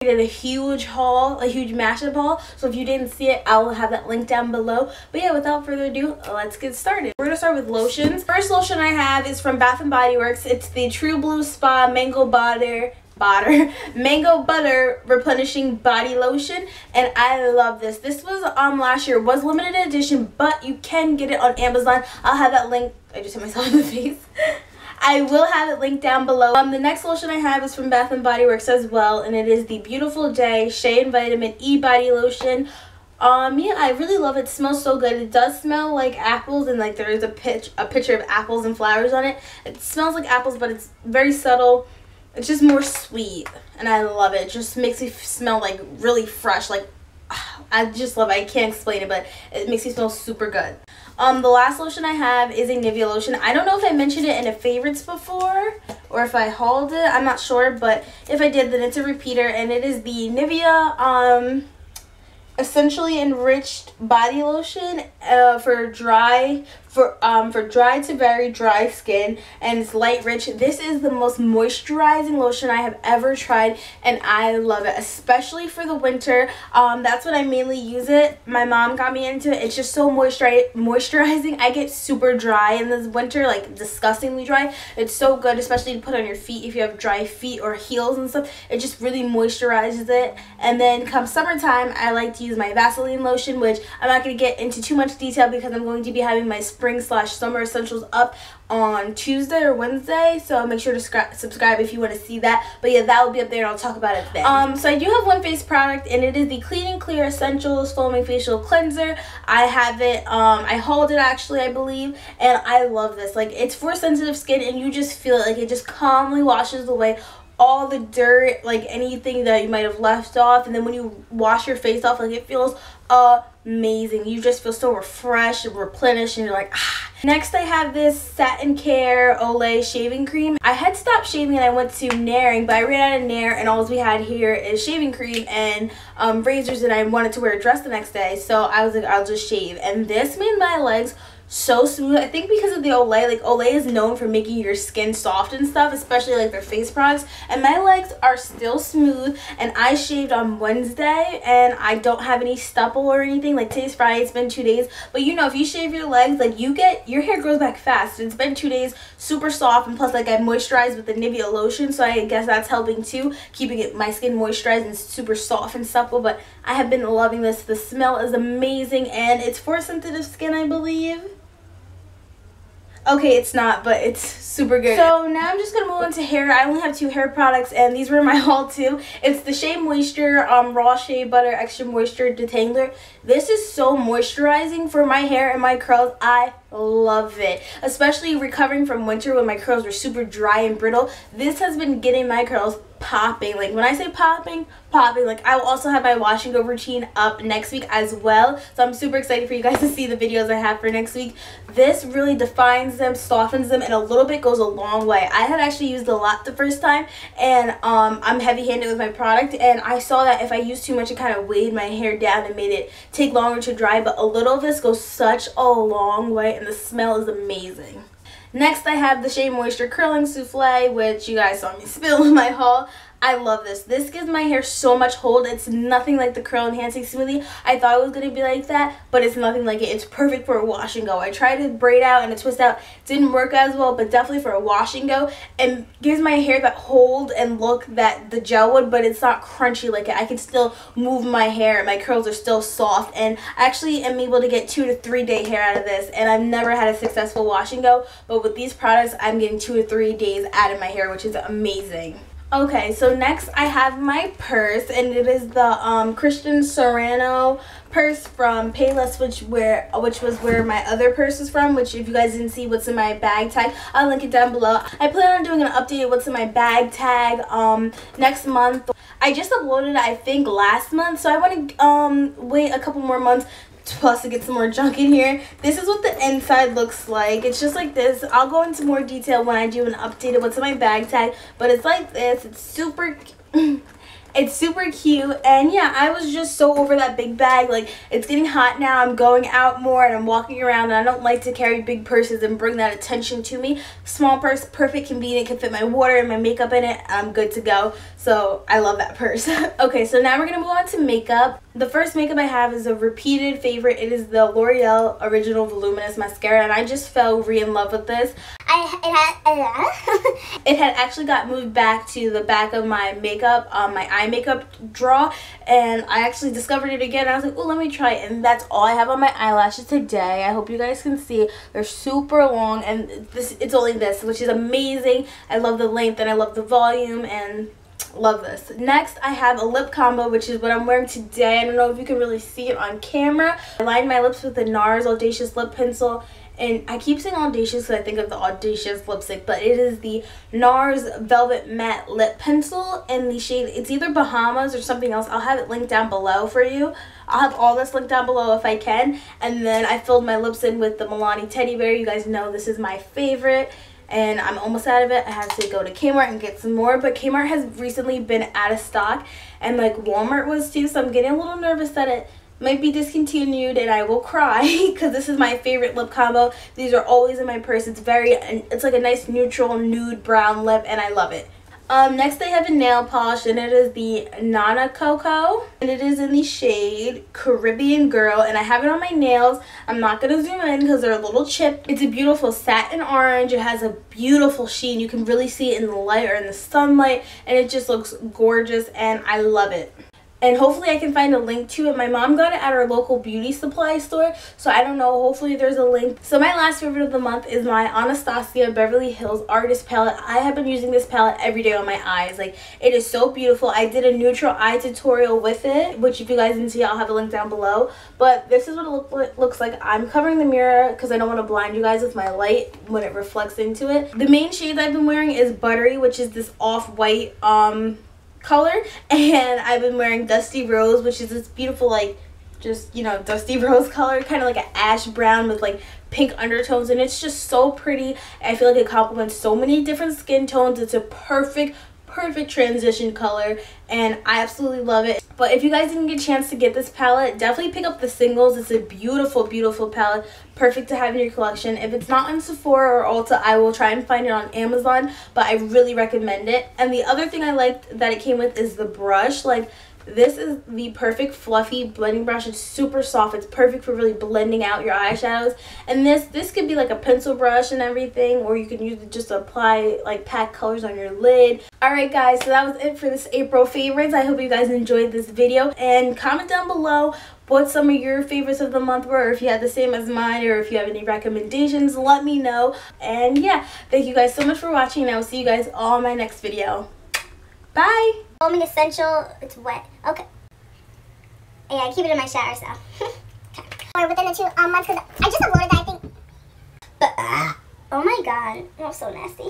did a huge haul, a huge mashup haul, so if you didn't see it, I will have that link down below. But yeah, without further ado, let's get started. We're gonna start with lotions. First lotion I have is from Bath & Body Works. It's the True Blue Spa Mango Butter replenishing body lotion, and I love this. This was last year, was limited edition, but you can get it on Amazon. I'll have that link. I just hit myself in the face. I will have it linked down below. The next lotion I have is from Bath & Body Works as well, and it is the Beautiful Day Shea and Vitamin E Body Lotion. Yeah, I really love it. It smells so good. It does smell like apples, and like there is a picture of apples and flowers on it. It smells like apples, but it's very subtle. It's just more sweet, and I love it. It just makes me smell like really fresh. Like, I just love it. I can't explain it, but it makes me smell super good. The last lotion I have is a Nivea lotion. I don't know if I mentioned it in a favorites before or if I hauled it. I'm not sure, but if I did, then it's a repeater, and it is the Nivea essentially enriched body lotion for dry to very dry skin, and it's light rich. This is the most moisturizing lotion I have ever tried, and I love it, especially for the winter. That's when I mainly use it. My mom got me into it. It's just so moisturizing. I get super dry in this winter, like disgustingly dry. It's so good, especially to put on your feet if you have dry feet or heels and stuff. It just really moisturizes it. And then come summertime, I like to use my Vaseline lotion, which I'm not going to get into too much detail because I'm going to be having my spring/summer essentials up on Tuesday or Wednesday, so make sure to subscribe if you want to see that. But yeah, that will be up there, and I'll talk about it then. So I do have one face product, and it is the Clean and Clear Essentials Foaming Facial Cleanser. I have it, I hauled it actually, I believe, and I love this. Like, it's for sensitive skin, and you just feel it. Like, it just calmly washes away all the dirt, like anything that you might have left off, and then when you wash your face off, like, it feels amazing. You just feel so refreshed and replenished, and you're like, ah. Next I have this Satin Care Olay shaving cream. I had stopped shaving and I went to Nairing, but I ran out of Nair, and all we had here is shaving cream and razors, and I wanted to wear a dress the next day, so I was like, I'll just shave. And this made my legs so smooth. I think because of the Olay. Like, Olay is known for making your skin soft and stuff, especially like their face products, and my legs are still smooth. And I shaved on Wednesday, and I don't have any stubble or anything. Like, today's Friday, it's been 2 days, but you know, if you shave your legs, like, your hair grows back fast. It's been 2 days, super soft, and plus, like, I moisturized with the Nivea lotion, so I guess that's helping too, keeping my skin moisturized and super soft and supple. But I have been loving this. The smell is amazing, and it's for sensitive skin, I believe. Okay, it's not, but it's super good. So now I'm just going to move on to hair. I only have 2 hair products, and these were my haul too. It's the Shea Moisture Raw Shea Butter Extra Moisture Detangler. This is so moisturizing for my hair and my curls. I love it, especially recovering from winter when my curls were super dry and brittle. This has been getting my curls popping. Like, when I say popping, like, I will also have my wash and go routine up next week as well, so I'm super excited for you guys to see the videos I have for next week. This really defines them, softens them, and a little bit goes a long way. I had actually used a lot the first time, and I'm heavy-handed with my product, and I saw that if I used too much, it kind of weighed my hair down and made it take longer to dry, but a little of this goes such a long way, and the smell is amazing. Next, I have the Shea Moisture Curling Souffle, which you guys saw me spill in my haul. I love this. This gives my hair so much hold. It's nothing like the Curl Enhancing Smoothie. I thought it was going to be like that, but it's nothing like it. It's perfect for a wash and go. I tried to braid out and a twist out. Didn't work as well, but definitely for a wash and go. And gives my hair that hold and look that the gel would, but it's not crunchy like it. I can still move my hair. My curls are still soft, and I actually am able to get 2 to 3 day hair out of this, and I've never had a successful wash and go, but with these products, I'm getting 2 to 3 days out of my hair, which is amazing. Okay, so next I have my purse, and it is the Christian Serrano purse from Payless, which was where my other purse is from, which if you guys didn't see what's in my bag tag, I'll link it down below. I plan on doing an updated what's in my bag tag next month. I just uploaded it, I think, last month, so I want to wait a couple more months plus to get some more junk in here. This is what the inside looks like. It's just like this. I'll go into more detail when I do an updated what's in my bag tag, but it's like this. It's super It's super cute, and yeah, I was just so over that big bag. Like, it's getting hot now, I'm going out more and I'm walking around, and I don't like to carry big purses and bring that attention to me. Small purse, perfect, convenient, can fit my water and my makeup in it, I'm good to go. So I love that purse. Okay, so now we're gonna move on to makeup. The first makeup I have is a repeated favorite. It is the L'Oreal Original Voluminous Mascara, and I just fell in love with this. It had actually got moved back to the back of my makeup, my eye makeup drawer, and I actually discovered it again. I was like, oh, let me try it, and that's all I have on my eyelashes today. I hope you guys can see. They're super long, and it's only this, which is amazing. I love the length, and I love the volume, and love this. Next, I have a lip combo, which is what I'm wearing today. I don't know if you can really see it on camera. I lined my lips with the NARS Audacious Lip Pencil. And I keep saying Audacious because I think of the Audacious lipstick, but it is the NARS Velvet Matte Lip Pencil in the shade, it's either Bahamas or something else. I'll have it linked down below for you. I'll have all this linked down below if I can. And then I filled my lips in with the Milani Teddy Bear. You guys know this is my favorite, and I'm almost out of it. I had to go to Kmart and get some more, but Kmart has recently been out of stock, and like Walmart was too, so I'm getting a little nervous that it might be discontinued and I will cry because this is my favorite lip combo. These are always in my purse. It's like a nice neutral nude brown lip, and I love it. Next I have a nail polish, and it is the Nana Coco, and it is in the shade Caribbean Girl, and I have it on my nails. I'm not going to zoom in because they're a little chipped. It's a beautiful satin orange. It has a beautiful sheen. You can really see it in the light or in the sunlight, and it just looks gorgeous, and I love it. And hopefully I can find a link to it. My mom got it at our local beauty supply store, so I don't know. Hopefully there's a link. So my last favorite of the month is my Anastasia Beverly Hills Artist Palette. I have been using this palette every day on my eyes. Like, it is so beautiful. I did a neutral eye tutorial with it, which if you guys didn't see, I'll have a link down below. But this is what it looks like. I'm covering the mirror because I don't want to blind you guys with my light when it reflects into it. The main shade I've been wearing is Buttery, which is this off-white color, and I've been wearing Dusty Rose, which is this beautiful, like, just, you know, dusty rose color, kind of like an ash brown with like pink undertones, and it's just so pretty. I feel like it complements so many different skin tones. It's a perfect transition color, and I absolutely love it. But if you guys didn't get a chance to get this palette, definitely pick up the singles. It's a beautiful palette, perfect to have in your collection. If it's not on Sephora or Ulta, I will try and find it on Amazon, but I really recommend it. And the other thing I liked that it came with is the brush. Like, this is the perfect fluffy blending brush. It's super soft. It's perfect for really blending out your eyeshadows. And this could be like a pencil brush and everything, or you can use it just to apply, like, pack colors on your lid. Alright guys, so that was it for this April favorites. I hope you guys enjoyed this video, and comment down below what some of your favorites of the month were, or if you had the same as mine, or if you have any recommendations, let me know. And yeah, thank you guys so much for watching, and I will see you guys all in my next video. Bye! Foaming Essential, it's wet. Okay. Yeah, I keep it in my shower, so. Okay. Or within the 2 months, because I just uploaded that, I think. Oh my god, that was so nasty.